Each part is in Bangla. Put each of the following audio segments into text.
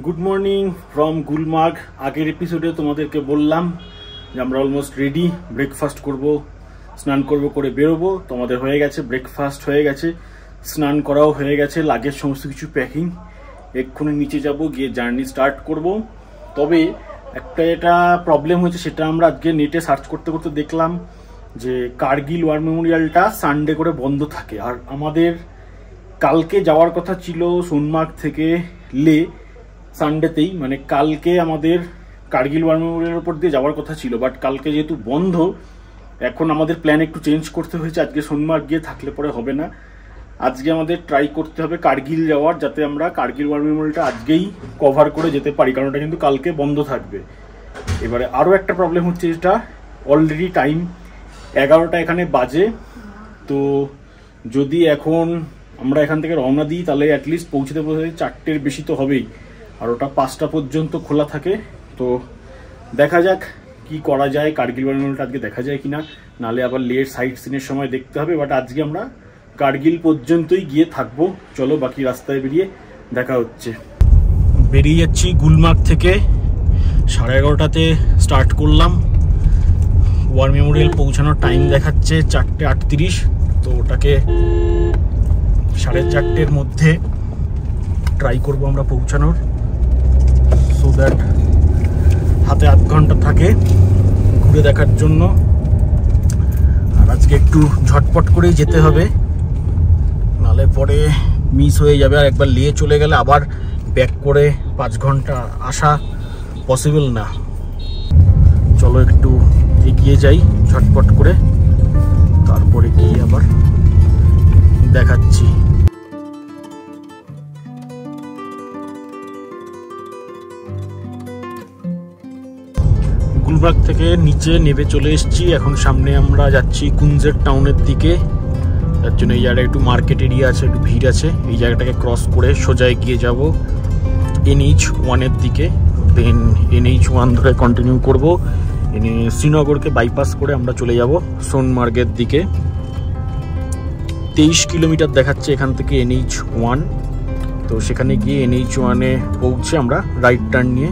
Good morning from Gulmarg. আগের এপিসোডে তোমাদেরকে বললাম যে আমরা অলমোস্ট রেডি, ব্রেকফাস্ট করব, স্নান করব, করে বেরোবো। তোমাদের হয়ে গেছে, ব্রেকফাস্ট হয়ে গেছে, স্নান করাও হয়ে গেছে, লাগেজ সমস্ত কিছু প্যাকিং। এক্ষুনি নিচে যাব, গিয়ে জার্নি স্টার্ট করব। তবে একটা এটা প্রবলেম হয়েছে, সেটা আমরা আজকে নেটে সার্চ করতে করতে দেখলাম যে কার্গিল ওয়ার মেমোরিয়ালটা সানডে করে বন্ধ থাকে। আর আমাদের কালকে যাওয়ার কথা ছিল সোনমার্গ থেকে লে সানডেতেই, মানে কালকে আমাদের কার্গিল ওয়ার মেমোরিয়ালের উপর দিয়ে যাওয়ার কথা ছিল, বাট কালকে যেহেতু বন্ধ, এখন আমাদের প্ল্যান একটু চেঞ্জ করতে হয়েছে। আজকে সোনমার্গ গিয়ে থাকলে পরে হবে না, আজকে আমাদের ট্রাই করতে হবে কার্গিল যাওয়ার, যাতে আমরা কার্গিল ওয়ার মেমোরিয়ালটা আজকেই কভার করে যেতে পারি, কারণ এটা কিন্তু কালকে বন্ধ থাকবে। এবারে আরও একটা প্রবলেম হচ্ছে, এটা অলরেডি টাইম 11টা এখানে বাজে। তো যদি এখন আমরা এখান থেকে রওনা দিই, তাহলে অ্যাটলিস্ট পৌঁছতে 4টের বেশি তো হবেই, আর ওটা 5টা পর্যন্ত খোলা থাকে। তো দেখা যাক কি করা যায়, কার্গিল ওয়ার মেমোরিয়ালটা আজকে দেখা যায় কিনা, নাহলে আবার লেট সাইট সিনের সময় দেখতে হবে। বাট আজকে আমরা কার্গিল পর্যন্তই গিয়ে থাকবো। চলো বাকি রাস্তায় বেরিয়ে দেখা হচ্ছে। বেরিয়ে যাচ্ছি গুলমার্গ থেকে, 11:30টাতে স্টার্ট করলাম। ওয়ার মেমোরিয়াল পৌঁছানোর টাইম দেখাচ্ছে 4:38, তো ওটাকে 4:30-এর মধ্যে ট্রাই করব আমরা পৌঁছানোর, সো দ্যাট হাতে 8 ঘন্টা থাকে ঘুরে দেখার জন্য। আর আজকে একটু ঝটপট করেই যেতে হবে, নাহলে পরে মিস হয়ে যাবে। আর একবার নিয়ে চলে গেলে আবার ব্যাক করে 5 ঘন্টা আসা পসিবল না। চলো একটু এগিয়ে যাই ঝটপট করে, তারপরে গিয়ে আবার দেখাচ্ছি। গুলমার্গ থেকে নিচে নেমে চলে এসেছি। এখন সামনে আমরা যাচ্ছি কুঞ্জের টাউনের দিকে, তার জন্য এই জায়গাটা একটু মার্কেট এরিয়া আছে, একটু ভিড় আছে। এই জায়গাটাকে ক্রস করে সোজা এগিয়ে যাব NH1-এর দিকে, দেন NH1 ধরে কন্টিনিউ করব। শ্রীনগরকে বাইপাস করে আমরা চলে যাব সোনমার্গের দিকে। 23 কিলোমিটার দেখাচ্ছে এখান থেকে NH1। তো সেখানে গিয়ে NH1-এ পৌঁছে আমরা রাইট টার্ন নিয়ে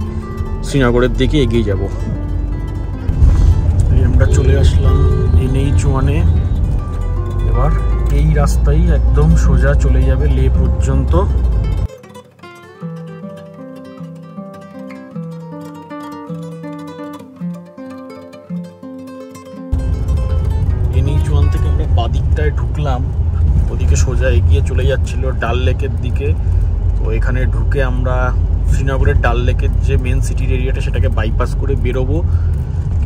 শ্রীনগরের দিকে এগিয়ে যাব। আমরা চলে আসলাম NH1-এ। এবার এই রাস্তাই একদম সোজা চলে যাবে লে পর্যন্ত। NH1 থেকে আমরা বাদিকটায় ঢুকলাম, ওদিকে সোজা এগিয়ে চলে যাচ্ছিল ডাল লেকের দিকে। তো এখানে ঢুকে আমরা শ্রীনগরের ডাল লেকের যে মেন সিটির এরিয়াটা, সেটাকে বাইপাস করে বেরোবো।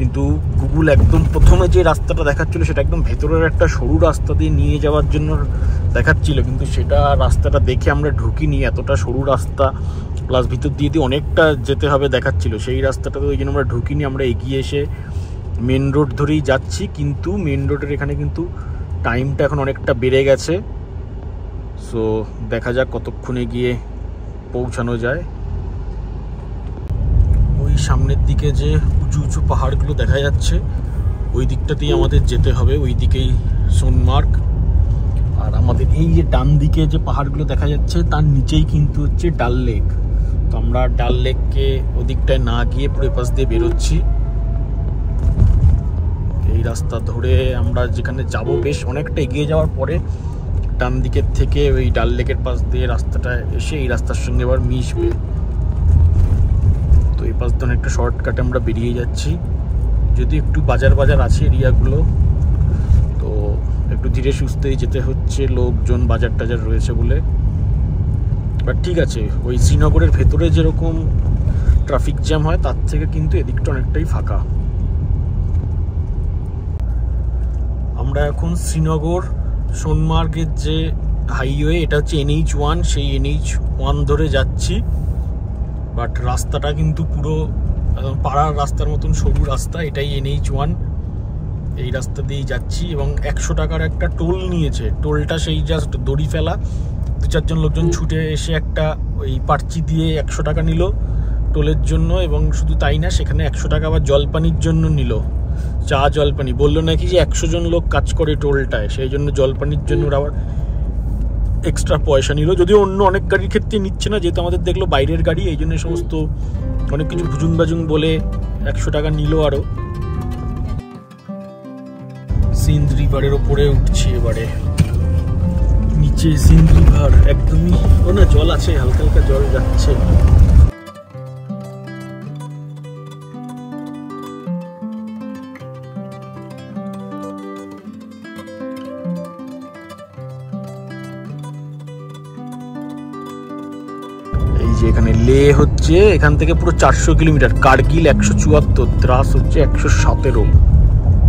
কিন্তু গুগল একদম প্রথমে যে রাস্তাটা দেখাচ্ছিল, সেটা একদম ভেতরের একটা সরু রাস্তা দিয়ে নিয়ে যাওয়ার জন্য দেখাচ্ছিল, কিন্তু সেটা রাস্তাটা দেখে আমরা ঢুকিনি। এতটা সরু রাস্তা প্লাস ভিতর দিয়ে অনেকটা যেতে হবে দেখাচ্ছিল, সেই রাস্তাটাতে ওই জন্য আমরা ঢুকিনি। আমরা এগিয়ে এসে মেন রোড ধরেই যাচ্ছি, কিন্তু মেন রোডের এখানে কিন্তু টাইমটা এখন অনেকটা বেড়ে গেছে। সো দেখা যাক কতক্ষণে গিয়ে পৌঁছানো যায়। ওই সামনের দিকে যে উঁচু উঁচু পাহাড়গুলো দেখা যাচ্ছে, ওই দিকটাতেই আমাদের যেতে হবে, ওই দিকেই সোনমার্গ। আর আমাদের এই যে ডান দিকে যে পাহাড়গুলো দেখা যাচ্ছে, তার নিচেই কিন্তু হচ্ছে ডাল লেক। তো আমরা ডাল লেককে ওদিকটায় না গিয়ে পুরো পাশ দিয়ে বেরোচ্ছি। এই রাস্তা ধরে আমরা যেখানে যাব, বেশ অনেকটা এগিয়ে যাওয়ার পরে ডান দিকের থেকে ওই ডাল লেকের পাশ দিয়ে রাস্তাটা এসে এই রাস্তার সঙ্গে আবার মিশবে। তো এই পাশ দিয়ে অনেকটা শর্টকাটে আমরা বেরিয়ে যাচ্ছি, যদি একটু বাজার আছে এরিয়াগুলো, তো একটু ধীরে সুস্থেই যেতে হচ্ছে, লোকজন বাজার টাজার রয়েছে বলে। বাট ঠিক আছে, ওই শ্রীনগরের ভেতরে যেরকম ট্রাফিক জ্যাম হয়, তার থেকে কিন্তু এদিকটা অনেকটাই ফাঁকা। আমরা এখন শ্রীনগর সোনমার্গের যে হাইওয়ে, এটা হচ্ছে NH1, সেই NH1 ধরে যাচ্ছি। বাট রাস্তাটা কিন্তু পুরো পাড়ার রাস্তার মতন সরু রাস্তা, এটাই NH1। এই রাস্তা দিয়েই যাচ্ছি এবং 100 টাকার একটা টোল নিয়েছে। টোলটা সেই জাস্ট দড়ি ফেলা, 2-4 জন লোকজন ছুটে এসে একটা ওই পার্চি দিয়ে 100 টাকা নিল টোলের জন্য। এবং শুধু তাই না, সেখানে 100 টাকা আবার জলপানির জন্য নিল, চা জলপানি। বললো নাকি যে 100 জন লোক কাজ করে টোলটায়, সেই জন্য জলপানির জন্য আবার এক্সট্রা পয়সা নিল, যদিও অন্য অনেক গাড়ির ক্ষেত্রে নিচ্ছে না, যেহেতু আমাদের দেখলো বাইরের গাড়ি, এই জন্য সমস্ত অনেক কিছু ভুজুং বাজুং বলে 100 টাকা নিল। আরো সিন্ধ রিভারের ওপরে উঠছি এবারে, নিচে সিন্ধ রিভার একদমই, ও না জল আছে, হালকা হালকা জল যাচ্ছে। এই যে এখানে লে হচ্ছে, এখান থেকে পুরো 400 কিলোমিটার, কার্গিল 174, দ্রাস হচ্ছে 117।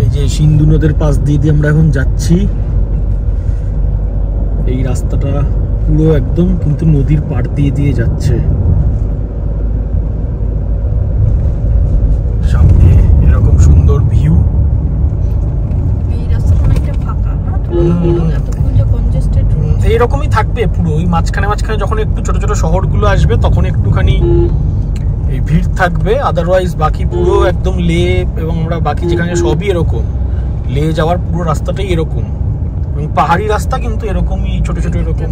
এই যে সিন্ধু নদের পাশ দিয়ে আমরা এখন যাচ্ছি, এই রাস্তাটা পুরো একদম কিন্তু নদীর পাড় দিয়ে দিয়ে যাচ্ছে। সামনে এরকম সুন্দর ভিউ, এই রাস্তাটা অনেকটা ফাঁকা না, এতক্ষণ যে কনজেস্টেড এইরকমই থাকবে পুরো। ওই মাঝখানে মাঝখানে যখন একটু ছোট ছোট শহরগুলো আসবে তখন একটুখানি এই ভিড় থাকবে, আদারওয়াইজ বাকি পুরো একদম লে, এবং আমরা বাকি যেখানে সবই এরকম, লে যাওয়ার পুরো রাস্তাটাই এরকম, এবং পাহাড়ি রাস্তা কিন্তু এরকমই ছোট ছোট এরকম।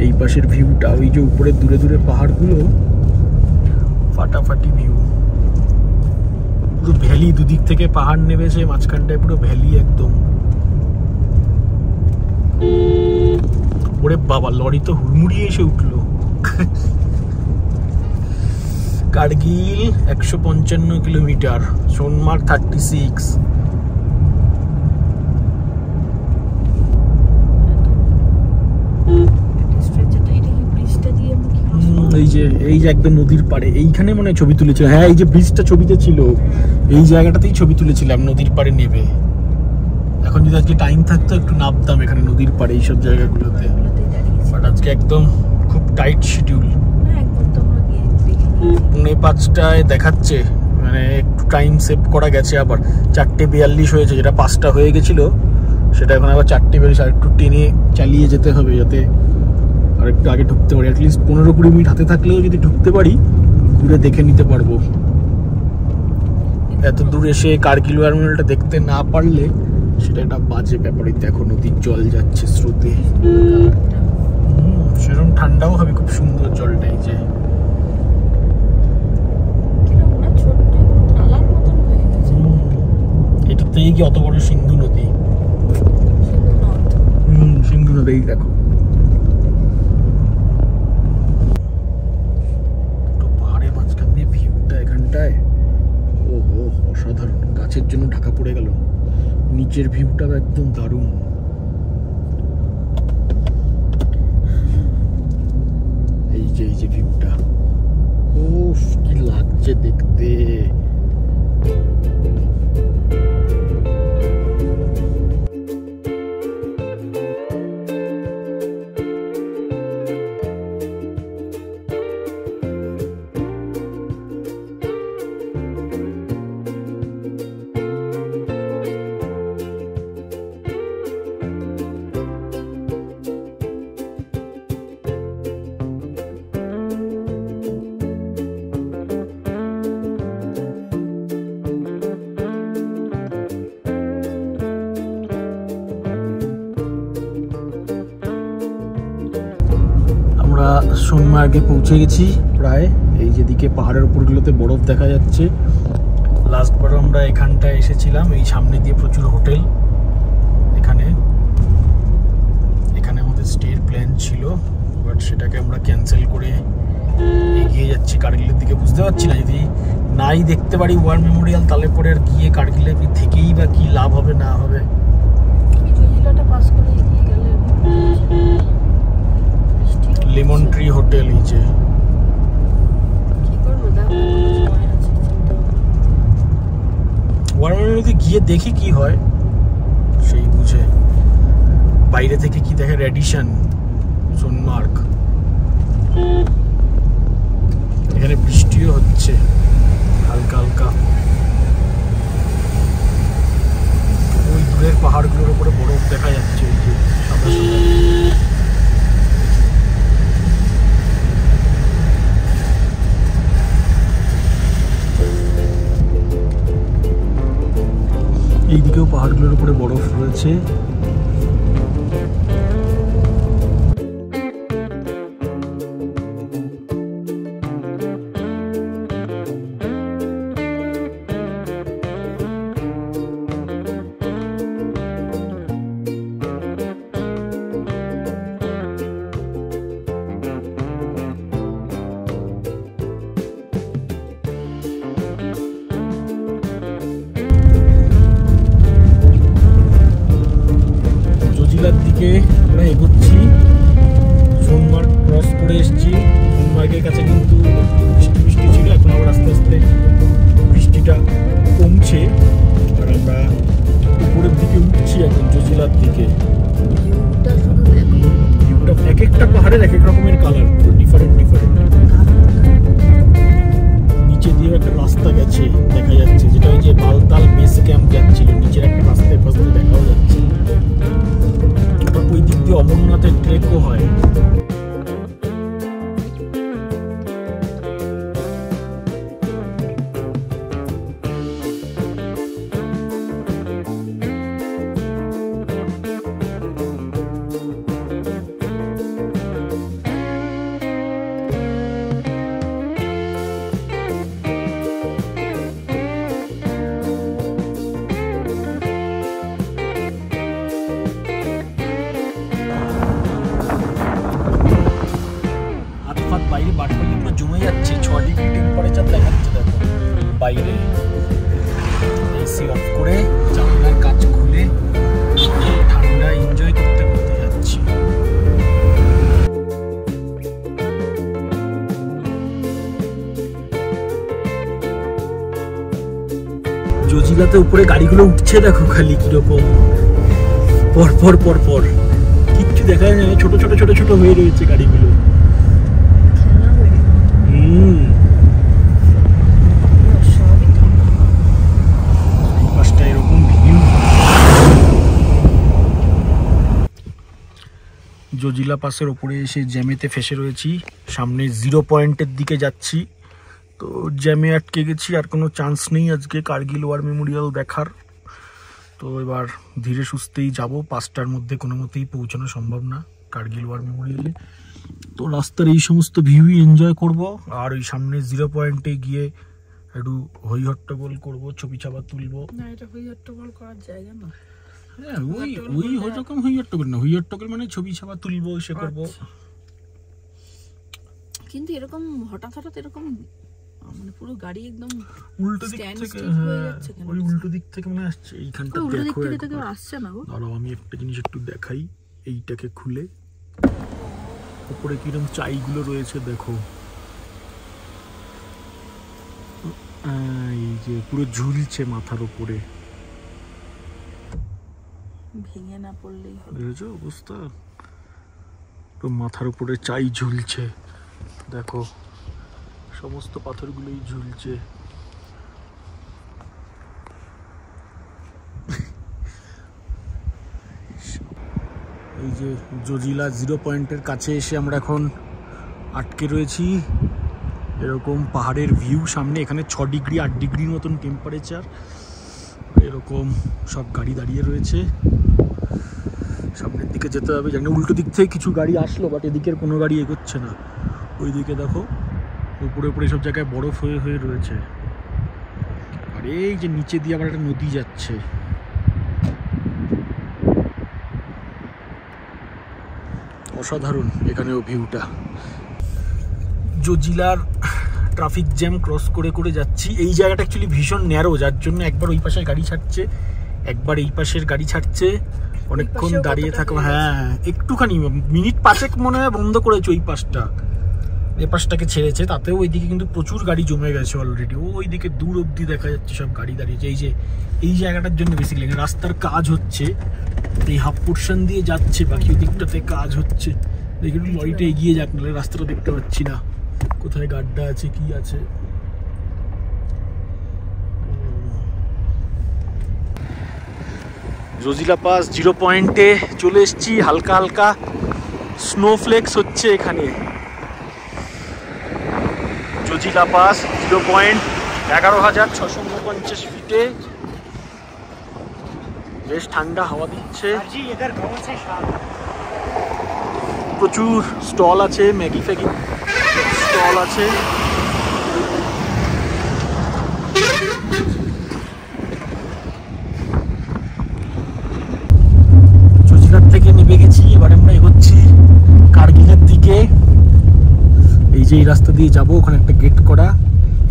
এই পাশের ভিউটা, ওই যে উপরে দূরে দূরে পাহাড়গুলো, ফাটাফাটি ভিউ, পুরো ভ্যালি, দুদিক থেকে পাহাড় নেমেছে, মাঝখানটায় পুরো ভ্যালি একদম। ওরে বাবা, লরি তো হুড়মুড়িয়ে এসে উঠলো। কার্গিল 155 কিলোমিটার, সোনমার্গ 36। এই যে একদম নদীর পাড়ে, এইখানে মনে হয় ছবি তুলেছিল। হ্যাঁ, এই যে ব্রিজটা ছবিতে ছিল, এই জায়গাটাতেই ছবি তুলেছিলাম, নদীর পাড়ে নেবে। এখন যদি আজকে টাইম থাকতো একটু নামতাম এখানে নদীর পাড়ে এইসব জায়গাগুলোতে, বাট আজকে একদম খুব টাইট শিডিউল। 5:45 দেখাচ্ছে, মানে একটু টাইম সেভ করা গেছে। আবার 4:42 হয়েছে, যেটা 5টা হয়ে গেছিল সেটা এখন আবার 4:42, আর একটু টেনে চালিয়ে যেতে হবে যাতে আর একটু আগে ঢুকতে পারি। অ্যাটলিস্ট 15-20 মিনিট হাতে থাকলেও যদি ঢুকতে পারি, ঘুরে দেখে নিতে পারবো। এত দূর এসে কার্গিল টার্মিনালটা দেখতে না পারলে সেটা একটা বাজে ব্যাপার। দেখো নদীর জল যাচ্ছে স্রোতে, সেরকম ঠান্ডাও হবে, খুব সুন্দর জলটা। এই যে এটা তো কি অত বড় সিন্ধু নদী, সিন্ধু নদী দেখো, পাহাড়ের মাঝখান দিয়ে ভিউটা এখানটায়, ও অসাধারণ। গাছের জন্য ঢাকা পড়ে গেল, নিচের ভিউটা একদম দারুণ। এই যে ভিউটা, ও কি লাগছে দেখতে। আমরা সোনমার্গে পৌঁছে গেছি প্রায়। এই যেদিকে পাহাড়ের উপরগুলোতে বরফ দেখা যাচ্ছে। লাস্টবার আমরা এখানটায় এসেছিলাম, এই সামনে দিয়ে প্রচুর হোটেল। এখানে আমাদের স্টের প্ল্যান ছিল, বাট সেটাকে আমরা ক্যান্সেল করে এগিয়ে যাচ্ছি কার্গিলের দিকে। বুঝতে পারছি না, যদি নাই দেখতে পারি ওয়ার মেমোরিয়াল, তাহলে পরে আর গিয়ে কার্গিলে থেকেই বা কি লাভ হবে না হবে। লেমন ট্রি হোটেল, এই যে ওয়ারমেমোরিয়াল গিয়ে দেখি কি হয়, সেই বুঝে। বাইরে থেকে কি দেখে রেডিশন সোনমার্গ। এখানে বৃষ্টিও হচ্ছে হালকা হালকা, ওই দূরের পাহাড়গুলোর উপরে বরফ দেখা যাচ্ছে, ওই যে সাদা সাদা। এইদিকেও পাহাড়গুলোর উপরে বরফ রয়েছে। উপরে এসেছি। গুলমার্গের কাছে কিন্তু বৃষ্টি বৃষ্টি ছিল, এখন আবার আস্তে আস্তে বৃষ্টিটা কমছে। আর আমরা উপরের দিকে উঠছি এখন, জজিলার দিকে। এক একটা পাহাড়ের এক এক রকমের কালার, ডিফারেন্ট ডিফারেন্ট। নিচে দিয়ে একটা রাস্তা গেছে দেখা যাচ্ছে, যেটা ওই যে বালতাল বেস ক্যাম্প যাচ্ছিল, নিচের একটা রাস্তায় পাশে দেখাও যাচ্ছে। ওই দিক দিয়ে অমরনাথের ট্রেকও হয়। বাইরে বাটপালি পুরো জমে যাচ্ছে, 6 ডিগ্রি টেম্পারেচার দেখাচ্ছে দেখো বাইরে। এসি অফ করে জানলার কাজ খুলে ঠান্ডা এনজয় করতে করতে যাচ্ছি। জজিলাতে উপরে গাড়িগুলো উঠছে দেখো, খালি কিরকম পর পর পর পর, কিচ্ছু দেখা যায় না, ছোট ছোট ছোট ছোট হয়ে রয়েছে গাড়িগুলো। জজিলা পাসের ওপরে এসে জ্যামেতে ফেসে রয়েছি, সামনে 0 পয়েন্টের দিকে যাচ্ছি। তো জ্যামে আটকে গেছি, আর কোনো চান্স নেই আজকে কার্গিল ওয়ার মেমোরিয়াল দেখার। তো এবার ধীরে সুস্থেই যাব, 5টার মধ্যে কোনো মতেই পৌঁছানো সম্ভব না কার্গিল ওয়ার মেমোরিয়ালে। তো রাস্তার এই সমস্ত ভিউই এনজয় করব, আর ওই সামনে 0 পয়েন্টে গিয়ে একটু হই হট্টগোল করবো, ছবি ছাপা তুলবো। না, এটা হই হট্টগোল করার জায়গা না। হ্যাঁ, ওই রকম হই হট্টগোল না, হই হট্টগোল মানে ছবি ছাপা তুলবো, সে করবো। কিন্তু এরকম হঠাৎ হঠাৎ এরকম মানে পুরো গাড়ি একদম উল্টো দিক থেকে, ওই উল্টো দিক থেকে মনে আসছে। এইখানটা দেখো, এটা আসছে না গো। দাঁড়াও আমি একটা জিনিস একটু দেখাই, এইটাকে খুলে উপরে কিরকম চাইগুলো রয়েছে দেখো। এই যে পুরো ঝুলছে মাথার উপরে, ভেঙে না পড়লেই হলো। বুঝেছো অবস্থা? তো মাথার উপরে চাই ঝুলছে দেখো, সমস্ত পাথরগুলোই ঝুলছে। এই যে জজিলা 0 পয়েন্টের কাছে এসে আমরা এখন আটকে রয়েছি। এরকম পাহাড়ের ভিউ সামনে, এখানে 6 ডিগ্রি 8 ডিগ্রির মতন টেম্পারেচার। এরকম সব গাড়ি দাঁড়িয়ে রয়েছে, সামনের দিকে যেতে হবে। জানি উল্টো দিক থেকে কিছু গাড়ি আসলো, বাট এদিকের কোনো গাড়ি এগোচ্ছে না। ওই দিকে দেখো উপরে উপরে সব জায়গায় বরফ হয়ে হয়ে রয়েছে। আর এই যে নিচে দিয়ে আবার একটা নদী যাচ্ছে। অসাধারণ এখানেও ভিউটা। জজিলার ট্রাফিক জ্যাম ক্রস করে করে যাচ্ছি। এই জায়গাটা অ্যাকচুয়ালি ভীষণ ন্যারো, যার জন্য একবার ওই পাশের গাড়ি ছাড়ছে, একবার এই পাশের গাড়ি ছাড়ছে। অনেকক্ষণ দাঁড়িয়ে থাকো। হ্যাঁ, একটুখানি মিনিট 5 মনে হয় বন্ধ করেছে ওই পাশটা, এ পাশটাকে ছেড়েছে। তাতেও ওইদিকে কিন্তু প্রচুর গাড়ি জমে গেছে অলরেডি। ওইদিকে দূর অব্দি দেখা যাচ্ছে সব গাড়ি দাঁড়িয়েছে। এই যে এই জায়গাটার জন্য বেসিক্যালি রাস্তার কাজ হচ্ছে, এই হাফ পোর্শন দিয়ে যাচ্ছে, বাকি ওই দিকটাতে কাজ হচ্ছে। দেখি লরিটা এগিয়ে যাক, নাহলে রাস্তাটা দেখতে পাচ্ছি না কোথায় গাড্ডা আছে কি আছে। জজিলা পাস 0 পয়েন্টে চলে এসেছি। হালকা হালকা স্নোফ্লেক্স হচ্ছে এখানে। জজিলা পাস 0 পয়েন্ট, 11,649 ফিটে। বেশ ঠান্ডা হাওয়া দিচ্ছে, প্রচুর স্টল আছে, ম্যাগি ফ্যাগি স্টল আছে। জজিলার থেকে নেমে গেছি, এবার আমরা এগোচ্ছি কার্গিলের দিকে। এই যে এই রাস্তা দিয়ে যাবো, ওখানে একটা গেট করা।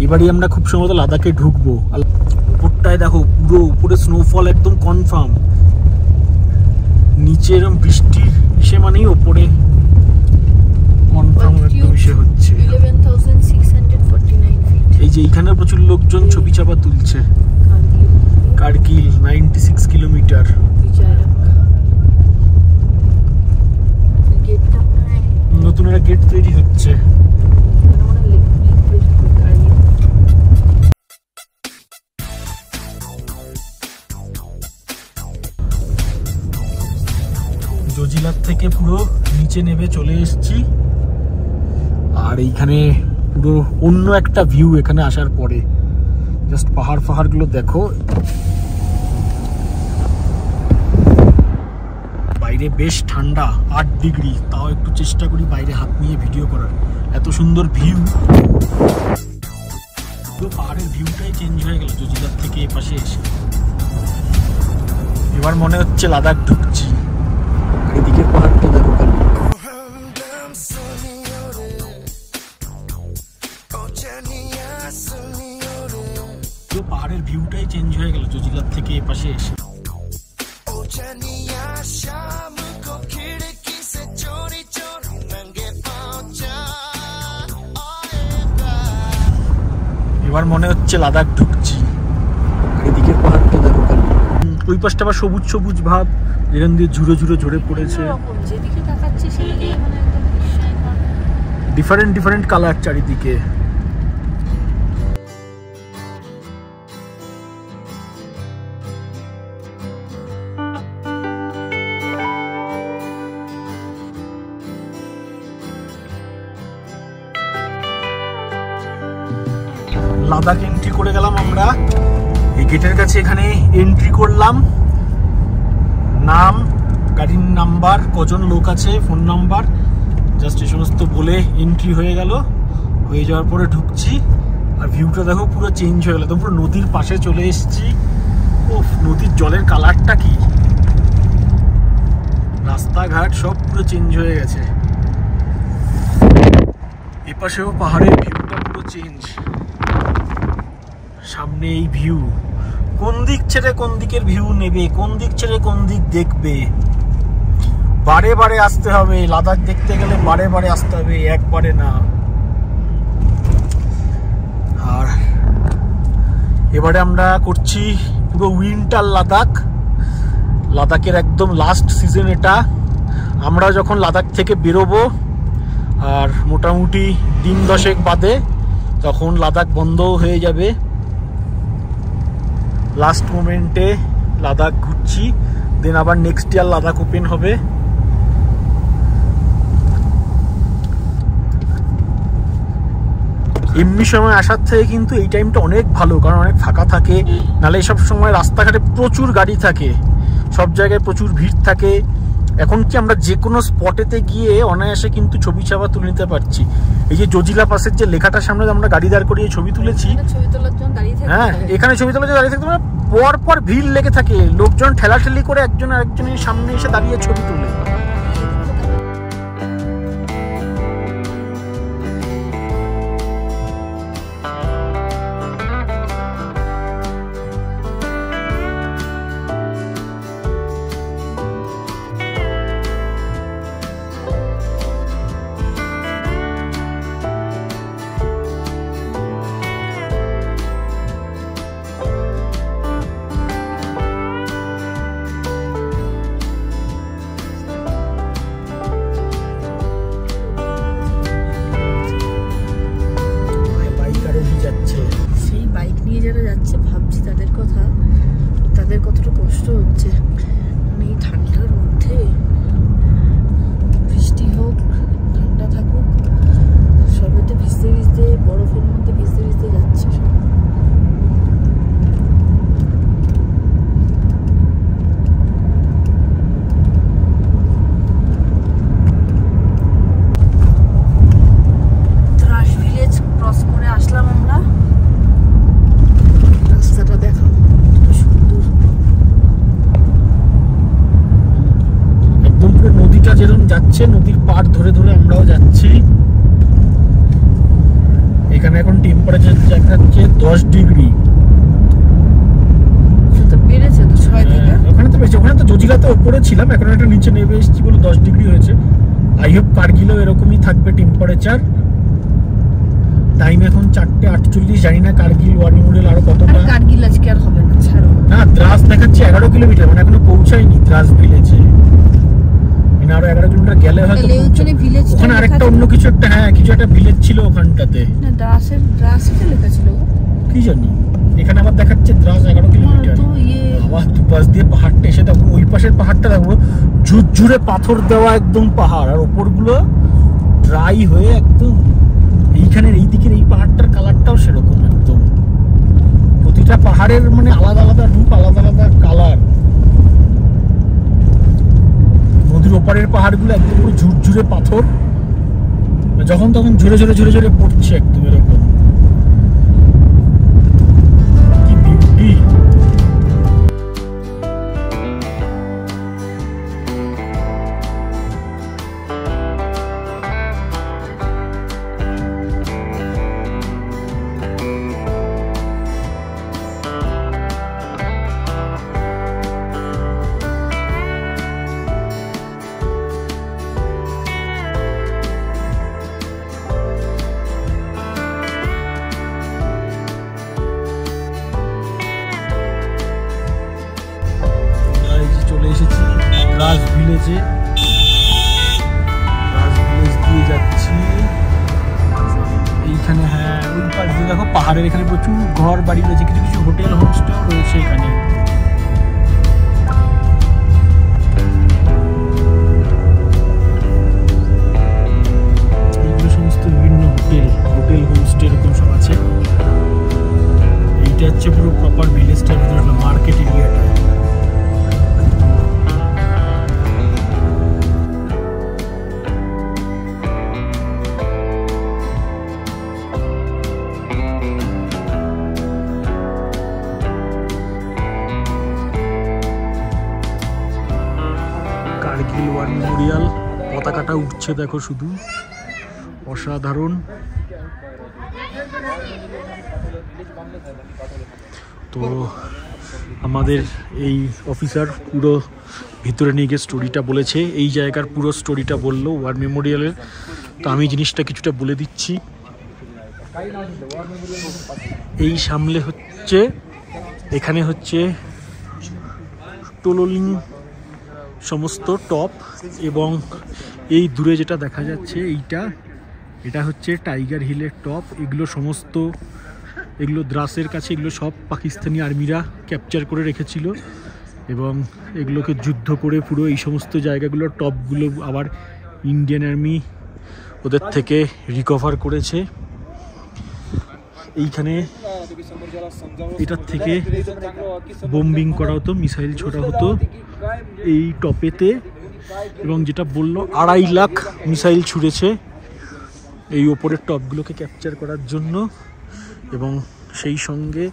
এবারই আমরা খুব সম্ভবত লাদাখে ঢুকবো। উপরটায় দেখো পুরো উপরে স্নোফল একদম কনফার্ম। নিচে এরকম বৃষ্টির ইসে মানেই ওপরে কনফার্ম একদম সে হচ্ছে 11,649 feet। এই যে এখানে প্রচুর লোকজন ছবি চাপা তুলছে। কারগিল 96 কিলোমিটার। নতুন একটা গেট তৈরি হচ্ছে। জজিলার থেকে পুরো নিচে নেমে চলে এসেছি, আর এইখানে পুরো অন্য একটা ভিউ এখানে আসার পরে। জাস্ট পাহাড় গুলো দেখো, বাইরে বেশ ঠান্ডা 8 ডিগ্রি, তাও একটু চেষ্টা করি বাইরে হাত নিয়ে ভিডিও করার। এত সুন্দর ভিউ, পুরো পাহাড়ের ভিউটাই চেঞ্জ হয়ে গেল জজিলার থেকে এ পাশে এসে। এবার মনে হচ্ছে লাদাখ ঢুকছি। এদিকে পাহাড়টা দেখো খালি, পুরো পাহাড়ের ভিউটাই চেঞ্জ হয়ে গেল জজিলার থেকে এ পাশে এসে। এবার মনে হচ্ছে লাদাখ ঢুকছি। এদিকে পাহাড়টা দেখো খালি, ওই পাশটা আবার সবুজ সবুজ ভাব, যেখান দিয়ে ঝুড়ো ঝুড়ো ঝরে পড়েছে। ডিফারেন্ট কালার চারিদিকে। লাদাখ এন্ট্রি করে গেলাম আমরা। এই গেটের কাছে এখানে এন্ট্রি করলাম, নাম, গাড়ির নাম্বার, কজন লোক আছে, ফোন নাম্বার, জাস্ট এই সমস্ত বলে এন্ট্রি হয়ে গেল। হয়ে যাওয়ার পরে ঢুকছি, আর ভিউটা দেখো পুরো চেঞ্জ হয়ে গেল। তো পুরো নদীর পাশে চলে এসেছি। ও নদীর জলের কালারটা কি, রাস্তাঘাট সব পুরো চেঞ্জ হয়ে গেছে। এপাশেও পাহাড়ের ভিউটা পুরো চেঞ্জ। সামনে এই ভিউ, কোন দিক ছেড়ে কোন দিকের ভিউ নেবে, কোন দিক ছেড়ে কোন দিক দেখবে। বারে বারে আসতে হবে লাদাখ দেখতে গেলে, বারে বারে আসতে হবে, একবারে না। আর এবারে আমরা করছি পুরো উইন্টার লাদাখ। লাদাখের একদম লাস্ট সিজন এটা। আমরা যখন লাদাখ থেকে বেরোবো, আর মোটামুটি দিন 10 বাদে তখন লাদাখ বন্ধ হয়ে যাবে। লাস্ট মোমেন্টে লাদাখ ঘুরছি, দেন আবার নেক্সট ইয়ার লাদাখ ওপেন হবে। এমনি সময় আসার থেকে কিন্তু এই টাইমটা অনেক ভালো, কারণ অনেক ফাঁকা থাকে। নাহলে এইসব সময় রাস্তাঘাটে প্রচুর গাড়ি থাকে, সব জায়গায় প্রচুর ভিড় থাকে। এখন কি আমরা যে কোনো স্পটেতে গিয়ে অনায়াসে কিন্তু ছবি চাপা তুলে নিতে পারছি। এই যে জজিলা পাসের যে লেখাটার সামনে আমরা গাড়ি দাঁড় করিয়ে ছবি তুলেছি, হ্যাঁ এখানে ছবি তোলার জন্য দাঁড়িয়ে থাকতে পর পর ভিড় লেগে থাকে, লোকজন ঠেলাঠেলি করে একজন আরেকজনের সামনে এসে দাঁড়িয়ে ছবি তুলে। নদীর পাড় ধরে ধরে আমরাও যাচ্ছি। এখানে এখন টেম্পারেচার দেখাচ্ছে 10 ডিগ্রি। ওখানে তো বেশি, ওখানে তো জজিলাতে উপরে ছিলাম, এখন একটা নিচে নেমে এসেছি বলে 10 ডিগ্রি হয়েছে। আই হোপ কার্গিলও এরকমই থাকবে টেম্পারেচার। টাইম এখন 4:48, জানি না কার্গিল ওয়ার মেমোরিয়াল আরো কতটা। কার্গিল আজকে আর হবে না, ছাড়ো না। দ্রাস দেখাচ্ছে 11 কিলোমিটার, মানে এখনো পৌঁছায়নি দ্রাস ভিলেজে। আরো 11 কিলোমিটার গেলে হয়তো ওখানে আরেকটা অন্য কিছু একটা, হ্যাঁ কিছু একটা ভিলেজ ছিল ওখানটাতে। না দ্রাসে লেখা ছিল কি জানি, এখানে আবার দেখাচ্ছে দ্রাস 11 কিলোমিটার। আবার দুপাশ দিয়ে পাহাড়টা এসে দেখো, ওই পাশের পাহাড়টা দেখো ঝুরঝুরে পাথর দেওয়া একদম পাহাড়, আর ওপরগুলো ড্রাই হয়ে একদম। এইখানের এই দিকের এই পাহাড়টার কালারটাও সেরকম একদম, প্রতিটা পাহাড়ের মানে আলাদা আলাদা রূপ, আলাদা আলাদা কালার। নদীর ওপারের পাহাড়গুলো একদম পুরো ঝুরঝুরে পাথর, যখন তখন ঝরে ঝরে ঝরে ঝরে পড়ছে একদম এরকম। কি বিউটি! দ্রাস ভিলেজে, দ্রাস ভিলেজ দিয়ে যাচ্ছি এইখানে। হ্যাঁ ওই পাশ দিয়ে দেখো পাহাড়ের এখানে প্রচুর ঘর বাড়ি রয়েছে, কিছু কিছু হোটেল হোমস্টেও রয়েছে এখানে। এইগুলো সমস্ত বিভিন্ন হোটেল হোমস্টে এরকম সব আছে। এইটা হচ্ছে পুরো প্রপার ভিলেজটার ভিতরে মার্কেট এরিয়াটা। কার্গিল ওয়ার মেমোরিয়াল, পতাকাটা উঠছে দেখো, শুধু অসাধারণ। তো আমাদের এই অফিসার পুরো ভিতরে নিয়ে গিয়ে স্টোরিটা বলেছে, এই জায়গার পুরো স্টোরিটা বললো ওয়ার মেমোরিয়ালের। তো আমি জিনিসটা কিছুটা বলে দিচ্ছি। এই সামনে হচ্ছে, এখানে হচ্ছে টোলোলিং সমস্ত টপ, এবং এই দূরে যেটা দেখা যাচ্ছে এটা হচ্ছে টাইগার হিলের টপ। এগুলো সমস্ত, এগুলো দ্রাসের কাছে, এগুলো সব পাকিস্তানি আর্মিরা ক্যাপচার করে রেখেছিল, এবং এগুলোকে যুদ্ধ করে পুরো এই সমস্ত জায়গাগুলোর টপগুলো আবার ইন্ডিয়ান আর্মি ওদের থেকে রিকভার করেছে। এইখানে এটার থেকে বোম্বিং করা হতো, মিসাইল ছোড়া হতো এই টপেতে, এবং যেটা বললো 2.5 লাখ মিসাইল ছুড়েছে এই ওপরের টপগুলোকে ক্যাপচার করার জন্য। এবং সেই সঙ্গে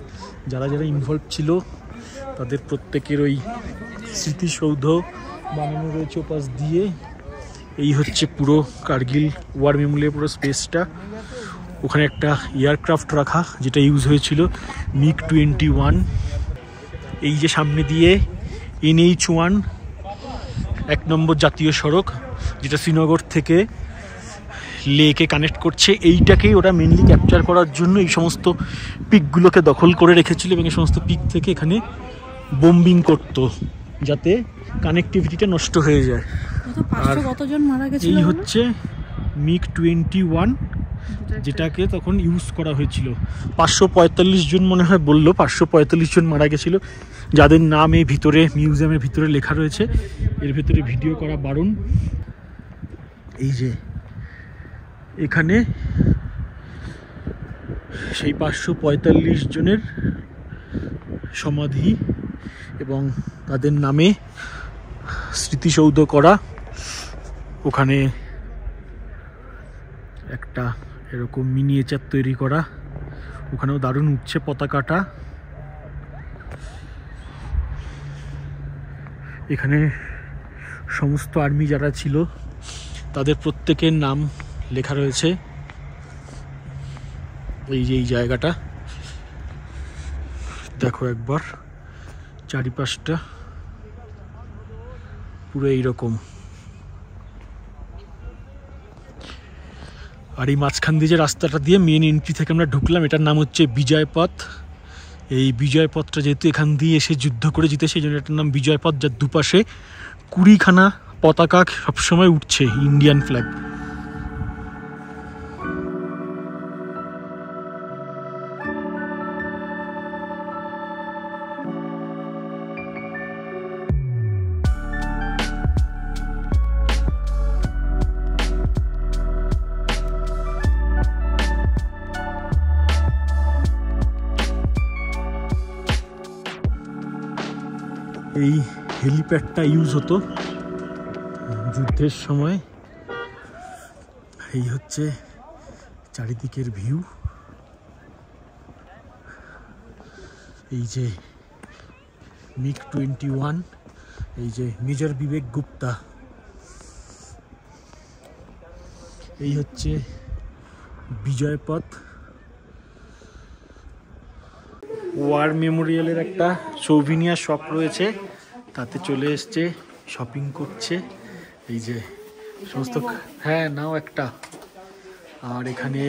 যারা যারা ইনভলভ ছিল তাদের প্রত্যেকের ওই স্মৃতিসৌধ বানানো রয়েছে ওপাশ দিয়ে। এই হচ্ছে পুরো কার্গিল ওয়ার মেমোরিয়াল পুরো স্পেসটা। ওখানে একটা এয়ারক্রাফট রাখা যেটা ইউজ হয়েছিল, MiG-21। এই যে সামনে দিয়ে NH-1 1 নম্বর জাতীয় সড়ক, যেটা শ্রীনগর থেকে লেকে কানেক্ট করছে, এইটাকেই ওরা মেনলি ক্যাপচার করার জন্য এই সমস্ত পিকগুলোকে দখল করে রেখেছিল, এবং এই সমস্ত পিক থেকে এখানে বোম্বিং করতো যাতে কানেক্টিভিটিটা নষ্ট হয়ে যায়। আর এই হচ্ছে MiG-21, যেটাকে তখন ইউজ করা হয়েছিল। 545 জন মনে হয় বললো, 545 জন মারা গেছিল, যাদের নাম এই ভিতরে মিউজিয়ামের ভিতরে লেখা রয়েছে। এর ভিতরে ভিডিও করা বারণ। এই যে এখানে সেই 545 জনের সমাধি এবং তাদের নামে স্মৃতিসৌধ করা। ওখানে একটা এরকম মিনিয়েচার তৈরি করা, ওখানেও দারুণ উঠছে পতাকাটা। এখানে সমস্ত আর্মি যারা ছিল তাদের প্রত্যেকের নাম লেখা রয়েছে। এই যে এই জায়গাটা দেখো একবার, চারিপাশটা পুরো এইরকম। আর এই মাঝখান দিয়ে যে রাস্তাটা দিয়ে মেন এন্ট্রি থেকে আমরা ঢুকলাম, এটার নাম হচ্ছে বিজয় পথ। এই বিজয় পথটা যেহেতু এখান দিয়ে এসে যুদ্ধ করে জিতে, সেই জন্য এটার নাম বিজয় পথ, যার দুপাশে 20খানা পতাকা সবসময় উঠছে, ইন্ডিয়ান ফ্ল্যাগ। এই হেলিপ্যাডটা ইউজ হতো যুদ্ধের সময়। এই হচ্ছে চারিদিকের ভিউ। এই যে MiG-21, এই যে মেজর বিবেক গুপ্তা, এই হচ্ছে বিজয় পথ। ওয়ার মেমোরিয়ালের একটা সৌভিনিয়ার শপ রয়েছে, তাতে চলে এসছে, শপিং করছে। এই যে সমস্ত, হ্যাঁ নাও একটা। আর এখানে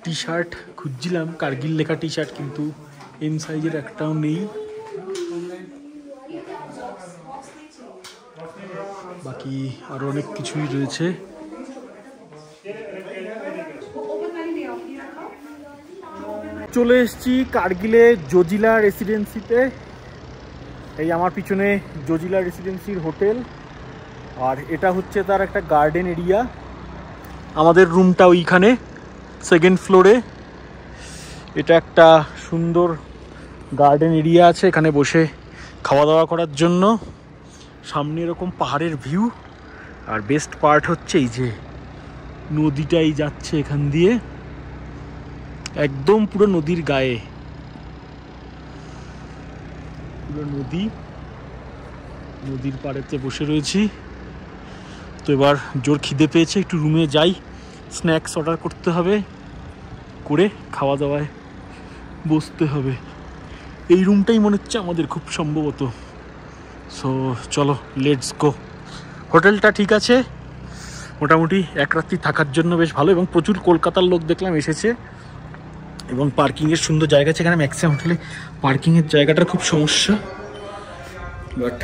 টি শার্ট খুঁজছিলাম, কার্গিল লেখা টি শার্ট, কিন্তু এম সাইজের একটাও নেই। বাকি আরো অনেক কিছুই রয়েছে। চলে এসেছি কার্গিলে জজিলা রেসিডেন্সিতে। এই আমার পিছনে জজিলা রেসিডেন্সির হোটেল, আর এটা হচ্ছে তার একটা গার্ডেন এরিয়া। আমাদের রুমটা ওইখানে 2nd ফ্লোরে। এটা একটা সুন্দর গার্ডেন এরিয়া আছে, এখানে বসে খাওয়া দাওয়া করার জন্য। সামনে এরকম পাহাড়ের ভিউ, আর বেস্ট পার্ট হচ্ছে এই যে নদীটাই যাচ্ছে এখান দিয়ে, একদম পুরো নদীর গায়ে, পুরো নদীর পাড়েতে বসে রয়েছি। তো এবার জোর খিদে পেয়েছে, একটু রুমে যাই, স্ন্যাক্স অর্ডার করতে হবে, করে খাওয়া দাওয়ায় বসতে হবে। এই রুমটাই মনে হচ্ছে আমাদের খুব সম্ভবত। সো চলো লেটস গো। হোটেলটা ঠিক আছে, মোটামুটি এক রাত্রি থাকার জন্য বেশ ভালো, এবং প্রচুর কলকাতার লোক দেখলাম এসেছে, এবং পার্কিংয়ের সুন্দর জায়গা আছে এখানে। ম্যাক্সিমাম হোটেলে পার্কিংয়ের জায়গাটার খুব সমস্যা, বাট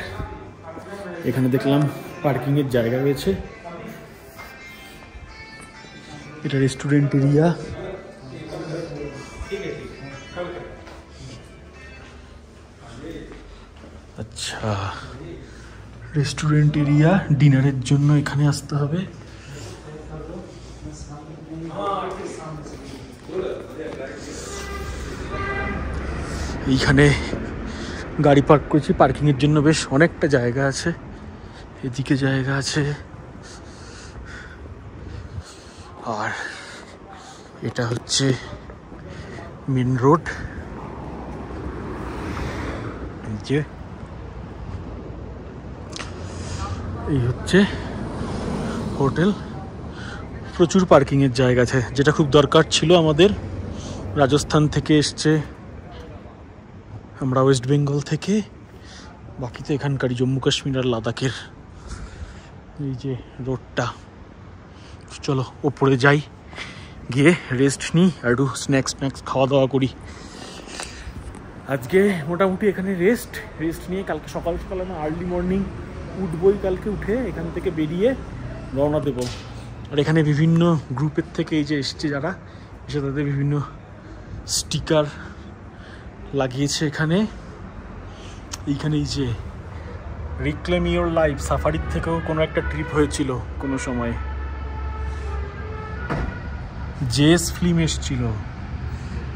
এখানে দেখলাম পার্কিংয়ের জায়গা রয়েছে। এটা রেস্টুরেন্ট এরিয়া। আচ্ছা, রেস্টুরেন্ট এরিয়া, ডিনারের জন্য এখানে আসতে হবে। এইখানে গাড়ি পার্ক করেছি, পার্কিংয়ের জন্য বেশ অনেকটা জায়গা আছে, এদিকে জায়গা আছে। আর এটা হচ্ছে মেন রোড। যে এই হচ্ছে হোটেল, প্রচুর পার্কিংয়ের জায়গা আছে, যেটা খুব দরকার ছিল আমাদের। রাজস্থান থেকে এসছে, আমরা ওয়েস্ট বেঙ্গল থেকে, বাকি তো এখানকারই, জম্মু কাশ্মীর আর লাদাখের। এই যে রোডটা। চলো ওপরে যাই, গিয়ে রেস্ট নিই, আর একটু স্ন্যাক্স খাওয়া দাওয়া করি। আজকে মোটামুটি এখানে রেস্ট নিয়ে কালকে সকাল আমি আর্লি মর্নিং উঠবই। কালকে উঠে এখান থেকে বেরিয়ে রওনা দেব। আর এখানে বিভিন্ন গ্রুপের থেকে এই যে এসছে যারা, এসে তাদের বিভিন্ন স্টিকার লাগিয়েছে এখানে। এইখানে এই যে রিক্লেম ইওর লাইফ, সাফারির থেকেও কোনো একটা ট্রিপ হয়েছিল কোনো সময়, জেএস ফিল্ম এসছিল,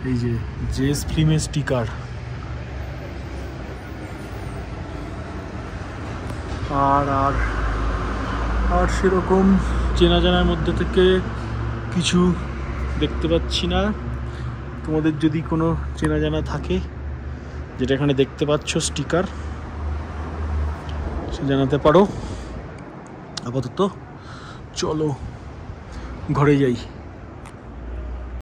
এই যে জেএস ফিল্মের স্টিকার। আর আর আর সেরকম চেনা জানার মধ্যে থেকে কিছু দেখতে পাচ্ছি না। তোমাদের যদি কোনো চেনা জানা থাকে, যেটা এখানে দেখতে পাচ্ছ স্টিকার, সে জানাতে পারো। আপাতত চলো ঘরে যাই।